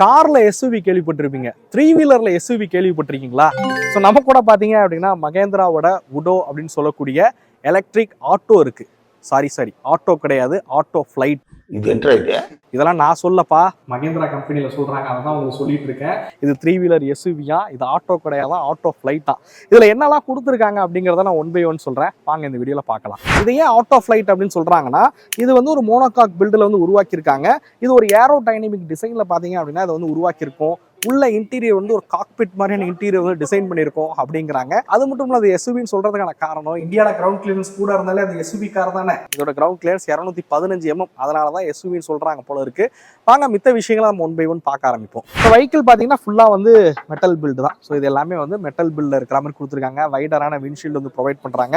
கார்ல எஸ்யூவி கேள்விப்பட்டிருப்பீங்க, த்ரீ வீலர்ல எஸ்யூவி கேள்விப்பட்டிருக்கீங்களா? ஸோ நம்ம கூட பார்த்தீங்க அப்படின்னா மகேந்திராவோட உடோ அப்படின்னு சொல்லக்கூடிய எலக்ட்ரிக் ஆட்டோ இருக்கு. சாரி ஆட்டோ கிடையாது, ஆட்டோ ஃப்ளைட். இதெல்லாம் நான் சொல்லப்பா, மகேந்திரா கம்பெனியில சொல்றாங்க, அதான் உங்களுக்கு சொல்லிட்டு இருக்கேன். இது த்ரீ வீலர் எஸ்யூவியா, இது ஆட்டோ கிடையாது, ஆட்டோ ஃப்ளைட்டா. இதுல என்னெல்லாம் கொடுத்துருக்காங்க அப்படிங்கிறத நான் ஒன் பை ஒன் சொல்றேன், வாங்க இந்த வீடியோல பார்க்கலாம். இது ஏன் ஆட்டோ ஃப்ளைட் அப்படின்னு சொல்றாங்கன்னா, இது வந்து ஒரு மோனோகாக் பில்டில் வந்து உருவாக்கியிருக்காங்க. இது ஒரு ஏரோ டைனமிக் டிசைன்ல பாத்தீங்க அப்படின்னா இதை வந்து உருவாக்கியிருக்கோம். உள்ள இன்டீரியர் வந்து ஒரு காக்பிட் மாதிரியான இன்டீரியர் வந்து டிசைன் பண்ணியிருக்கோம் அப்படிங்கிறாங்க. அது மட்டும் இல்ல, அது எஸ்யூவின்னு சொல்றதுக்கான காரணம், இந்தியாவில கிரவுண்ட் கிளியரன்ஸ் கூட இருந்தாலே அது எஸ்யூவி கார் தானே. இதோட கிரவுண்ட் கிளியரன்ஸ் 215 mm, அதனாலதான் எஸ்யூவின்னு சொல்றாங்க போல இருக்கு. வாங்க மித்த விஷயங்களை நம்ம ஒன் பை ஒன் பார்க்க ஆரம்பிப்போம். இப்போ வெஹிக்கிள் பாத்தீங்கன்னா ஃபுல்லா வந்து மெட்டல் பில்டு தான். ஸோ இது எல்லாமே வந்து மெட்டல் பில்ட்ல இருக்கிற மாதிரி கொடுத்துருக்காங்க. வைடரான விண்ட்ஷீல்டு வந்து ப்ரொவைட் பண்றாங்க.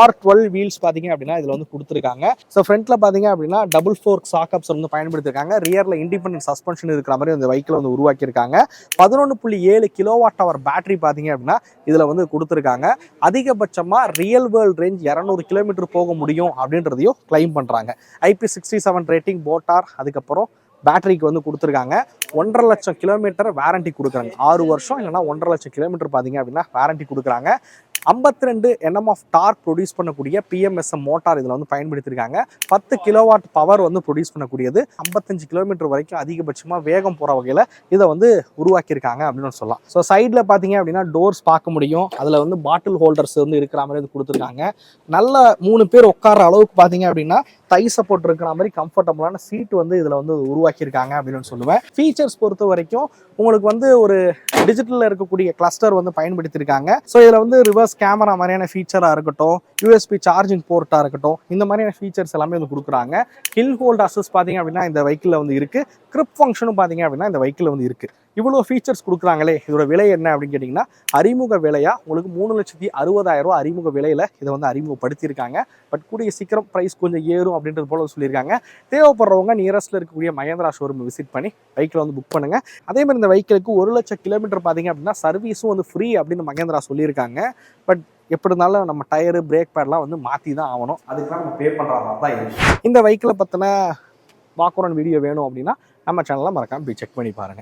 R12 வீல்ஸ் பாத்தீங்க அப்படின்னா இதுல வந்து கொடுத்துருக்காங்க. ஸோ ஃப்ரண்ட்ல பாத்தீங்க அப்படின்னா டபுள் ஃபோர்க் சாக்கப்ஸ் வந்து பயன்படுத்திருக்காங்க. ரியர்ல இண்டிபெண்டன்ட் சஸ்பென்ஷன் இருக்கிற மாதிரி அந்த வெஹிக்கிள் வந்து உருவாக்கியிருக்காங்க. 11.7 கிலோவாட் ஹவர் பேட்டரி பாத்தீங்க அப்படின்னா இதுல வந்து கொடுத்துருக்காங்க. அதிகபட்சமா ரியல் வேர்ல்ட் ரேஞ்ச் 200 கிலோமீட்டர் போக முடியும் அப்படின்றதையும் கிளைம் பண்றாங்க. IP67 ரேட்டிங் போட்டார். அதுக்கப்புறம் பேட்டரிக்கு வந்து கொடுத்துருக்காங்க. 1.5 லட்சம் கிலோமீட்டர் வாரண்டி கொடுக்குறாங்க. 6 வருஷம் இல்லைன்னா 1.5 லட்சம் கிலோமீட்டர் பார்த்தீங்க அப்படின்னா வாரண்டி கொடுக்குறாங்க. 52 Nm ஆஃப் டார்க் ப்ரொடியூஸ் பண்ணக்கூடிய PMSM மோட்டார் இதில் வந்து பயன்படுத்தியிருக்காங்க. 10 கிலோவாட் பவர் வந்து ப்ரொடியூஸ் பண்ணக்கூடியது. 55 கிலோமீட்டர் வரைக்கும் அதிகபட்சமாக வேகம் போகிற வகையில் இதை வந்து உருவாக்கியிருக்காங்க அப்படின்னு சொல்லலாம். ஸோ சைடில் பார்த்தீங்க அப்படின்னா டோர்ஸ் பார்க்க முடியும். அதில் வந்து பாட்டில் ஹோல்டர்ஸ் வந்து இருக்கிற மாதிரி வந்து கொடுத்துருக்காங்க. நல்ல 3 பேர் உட்கார அளவுக்கு பார்த்தீங்க அப்படின்னா தை சப்போர்ட் இருக்கிற மாதிரி கம்ஃபர்டபுளான சீட் வந்து இதில் வந்து உருவாக்கியிருக்காங்க அப்படின்னு சொல்லுவேன். ஃபீச்சர்ஸ் பொறுத்த வரைக்கும் உங்களுக்கு வந்து ஒரு டிஜிட்டலில் இருக்கக்கூடிய கிளஸ்டர் வந்து பயன்படுத்தியிருக்காங்க. ஸோ இதில் வந்து ரிவர்ஸ் கேமரா மாதிரியான ஃபீச்சராக இருக்கட்டும், USB சார்ஜிங் போர்ட்டாக இருக்கட்டும், இந்த மாதிரியான ஃபீச்சர்ஸ் எல்லாமே வந்து கொடுக்குறாங்க. ஹில் ஹோல்ட் அசஸ் பார்த்தீங்க அப்படின்னா இந்த வெஹிக்கிளில் வந்து இருக்குது. கிரிப் ஃபங்க்ஷனும் பார்த்தீங்க அப்படின்னா இந்த வெஹிக்கிளில் வந்து இருக்குது. இவ்வளோ ஃபீச்சர்ஸ் கொடுக்குறாங்களே, இதோட விலை என்ன அப்படின்னு கேட்டிங்கன்னா அறிமுக விலையா உங்களுக்கு 3,60,000 அறிமுக விலையில் இதை வந்து அறிமுகப்படுத்தியிருக்காங்க. பட் கூடிய சீக்கிரம் ப்ரைஸ் கொஞ்சம் ஏறும் அப்படின்றது போல சொல்லியிருக்காங்க. தேவைப்படுறவங்க நியரஸ்ட்டில் இருக்கக்கூடிய மகேந்திரா ஷோரூம் விசிட் பண்ணி வெஹிக்கிளை வந்து புக் பண்ணுங்கள். அதே மாதிரி இந்த வெஹிக்கிளுக்கு 1 லட்சம் கிலோமீட்டர் பார்த்தீங்க அப்படின்னா சர்வீஸும் வந்து ஃப்ரீ அப்படின்னு மகேந்திரா சொல்லியிருக்காங்க. பட் எப்படி இருந்தாலும் நம்ம டயரு பிரேக் பேட்லாம் வந்து மாற்றி தான் ஆகணும். அதுக்கெல்லாம் நம்ம பே பண்ணுற மாதிரி தான் இருக்கும். இந்த வெஹிக்கிளை பற்றின வாக்குறன் வீடியோ வேணும் அப்படின்னா நம்ம சேனலில் மறக்காமல் போய் செக் பண்ணி பாருங்கள்.